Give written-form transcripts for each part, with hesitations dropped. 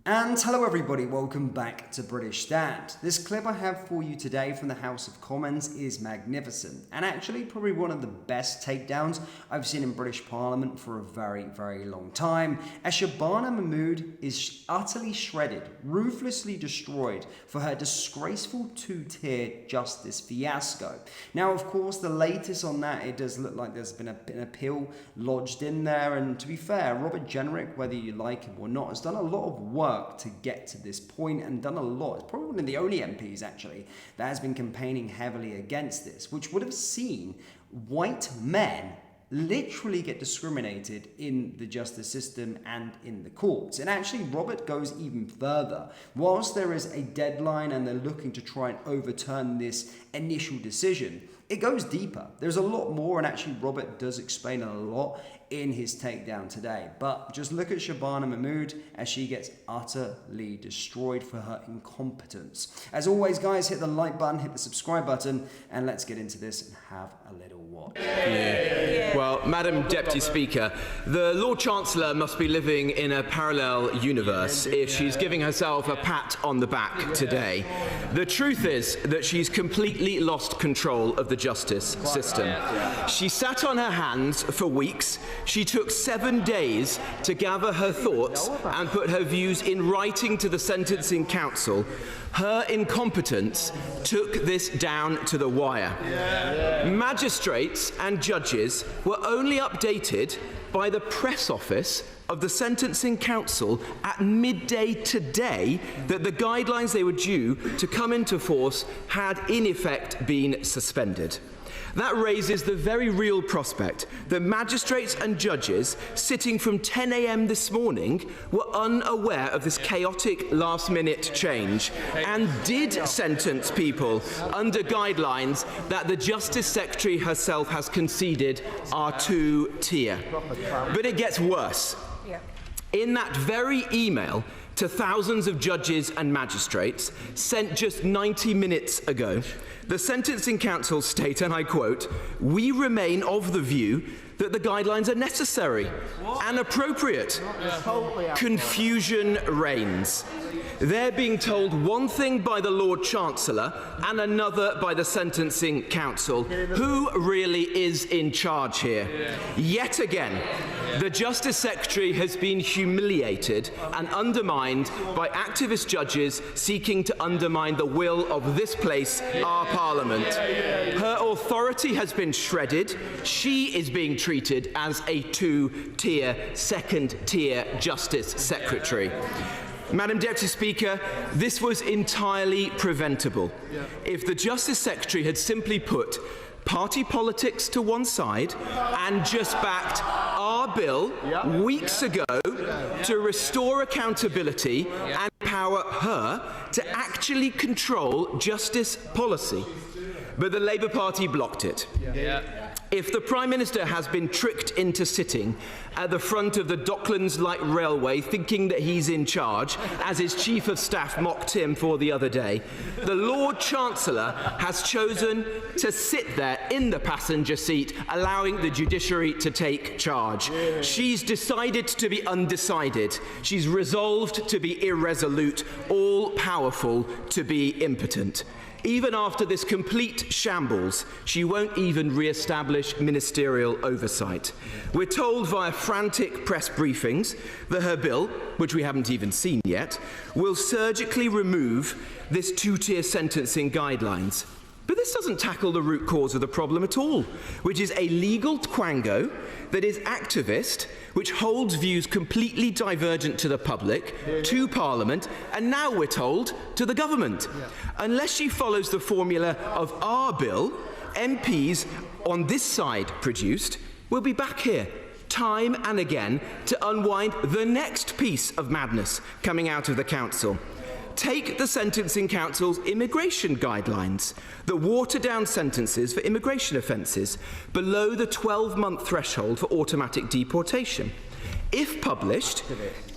And hello everybody, welcome back to British Stand. This clip I have for you today from the House of Commons is magnificent, and actually probably one of the best takedowns I've seen in British Parliament for a very, very long time, as Shabana Mahmood is utterly shredded, ruthlessly destroyed for her disgraceful two-tier justice fiasco. Now, of course, the latest on that, it does look like there's been an appeal lodged in there, and to be fair, Robert Jenrick, whether you like him or not, has done a lot of work to get to this point and done a lot. It's probably one of the only MPs actually that has been campaigning heavily against this, which would have seen white men literally get discriminated in the justice system and in the courts. And actually, Robert goes even further. Whilst there is a deadline and they're looking to try and overturn this initial decision, it goes deeper. There's a lot more, and actually Robert does explain a lot in his takedown today. But just look at Shabana Mahmood as she gets utterly destroyed for her incompetence. As always, guys, hit the like button, hit the subscribe button, and let's get into this and have a little watch. Well, Madam Deputy Speaker, the Lord Chancellor must be living in a parallel universe if she's giving herself a pat on the back today. The truth is that she's completely lost control of the justice system. She sat on her hands for weeks. She took 7 days to gather her thoughts and put her views in writing to the Sentencing Council. Her incompetence took this down to the wire. Magistrates and judges were only updated by the press office of the Sentencing Council at midday today that the guidelines they were due to come into force had in effect been suspended. That raises the very real prospect that magistrates and judges sitting from 10 a.m. this morning were unaware of this chaotic last-minute change and did sentence people under guidelines that the Justice Secretary herself has conceded are two-tier. But it gets worse. In that very email to thousands of judges and magistrates sent just 90 minutes ago, the Sentencing Council state, and I quote, "We remain of the view that the guidelines are necessary and appropriate." Confusion reigns. They're being told one thing by the Lord Chancellor and another by the Sentencing Council. Who really is in charge here? Yet again, the Justice Secretary has been humiliated and undermined by activist judges seeking to undermine the will of this place, our Parliament. Her authority has been shredded. She is being treated as a two-tier, second-tier Justice Secretary. Madam Deputy Speaker, this was entirely preventable if the Justice Secretary had simply put party politics to one side and just backed our bill weeks ago to restore accountability and empower her to actually control justice policy. But the Labour Party blocked it. If the Prime Minister has been tricked into sitting at the front of the Docklands Light Railway thinking that he's in charge, as his Chief of Staff mocked him for the other day, the Lord Chancellor has chosen to sit there in the passenger seat, allowing the judiciary to take charge. She's decided to be undecided. She's resolved to be irresolute, all-powerful to be impotent. Even after this complete shambles, she won't even re-establish ministerial oversight. We're told via frantic press briefings that her bill, which we haven't even seen yet, will surgically remove this two-tier sentencing guidelines. But this doesn't tackle the root cause of the problem at all, which is a legal quango that is activist, which holds views completely divergent to the public, to Parliament, and now we're told to the government. Unless she follows the formula of our bill, MPs on this side produced will be back here time and again to unwind the next piece of madness coming out of the Council. Take the Sentencing Council's immigration guidelines that water down sentences for immigration offences below the 12-month threshold for automatic deportation. If published,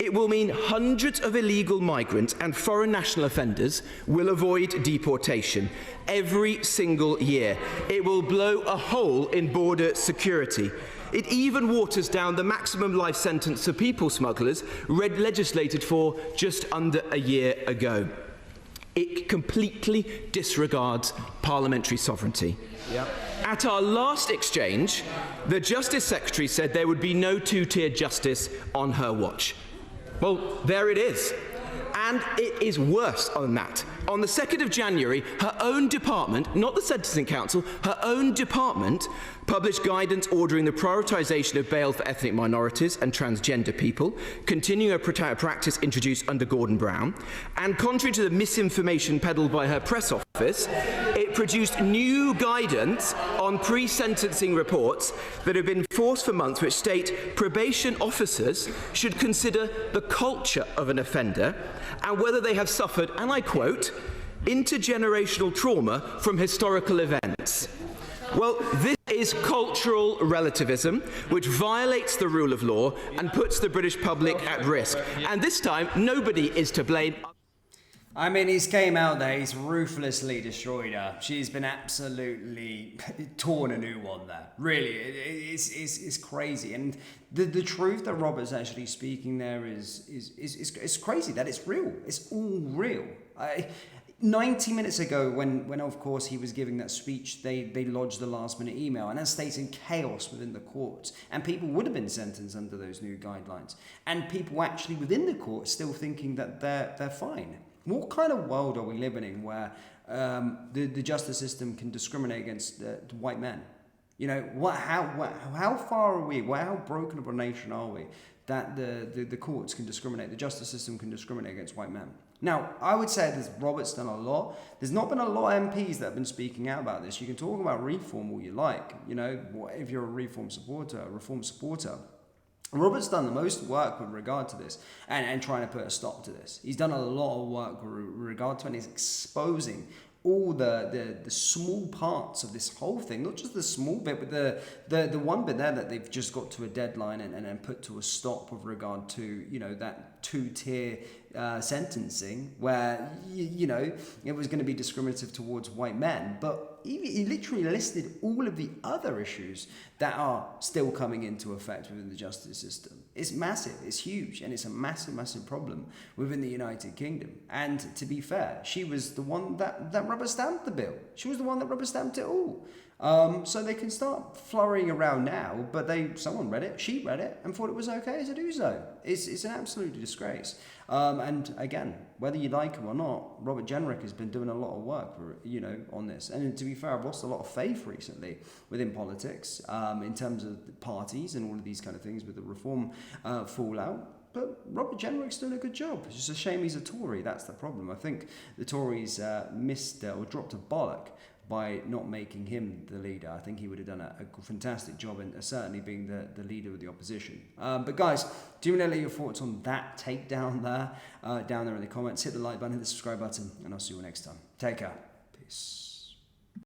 it will mean hundreds of illegal migrants and foreign national offenders will avoid deportation every single year. It will blow a hole in border security. It even waters down the maximum life sentence for people smugglers legislated for just under a year ago. It completely disregards parliamentary sovereignty. Yep. At our last exchange, the Justice Secretary said there would be no two-tier justice on her watch. Well, there it is. And it is worse than that. On the 2nd of January, her own department, not the Sentencing Council, her own department published guidance ordering the prioritisation of bail for ethnic minorities and transgender people, continuing a practice introduced under Gordon Brown. And contrary to the misinformation peddled by her press office, it produced new guidance on pre-sentencing reports that have been forced for months, which state probation officers should consider the culture of an offender and whether they have suffered, and I quote, intergenerational trauma from historical events. Well, this is cultural relativism, which violates the rule of law and puts the British public at risk. And this time, nobody is to blame. I mean, he's came out there, he's ruthlessly destroyed her. She's been absolutely torn a new one there. Really, it's crazy. And the truth that Robert's actually speaking there is crazy, that it's real. It's all real. 90 minutes ago, when of course he was giving that speech, they lodged the last minute email, and that stated chaos within the courts, and people would have been sentenced under those new guidelines, and people actually within the court still thinking that they're fine. What kind of world are we living in where the justice system can discriminate against white men? You know, how far are we? How broken of a nation are we that the courts can discriminate, the justice system can discriminate against white men? Now, I would say that Robert's done a lot. There's not been a lot of MPs that have been speaking out about this. You can talk about reform all you like. You know, if you're a reform supporter, Robert's done the most work with regard to this and trying to put a stop to this. He's done a lot of work with regard to it, and he's exposing all the small parts of this whole thing, not just the small bit, but the one bit there that they've just got to a deadline and put to a stop with regard to, you know, that two-tier sentencing where, you know, it was going to be discriminative towards white men. But he literally listed all of the other issues that are still coming into effect within the justice system. It's massive, it's huge, and it's a massive, massive problem within the United Kingdom. And to be fair, she was the one that rubber stamped the bill. She was the one that rubber stamped it all. So they can start flurrying around now, but someone read it, she read it, and thought it was okay to do so. It's an absolute disgrace. And again, whether you like him or not, Robert Jenrick has been doing a lot of work, you know, on this. And to be fair, I've lost a lot of faith recently within politics, in terms of the parties and all of these kind of things with the reform fallout. But Robert Jenrick's doing a good job. It's just a shame he's a Tory. That's the problem. I think the Tories missed or dropped a bollock by not making him the leader. I think he would have done a fantastic job in certainly being the leader of the opposition. But guys, do you want to let your thoughts on that takedown there, down there in the comments? Hit the like button, hit the subscribe button, and I'll see you next time. Take care. Peace.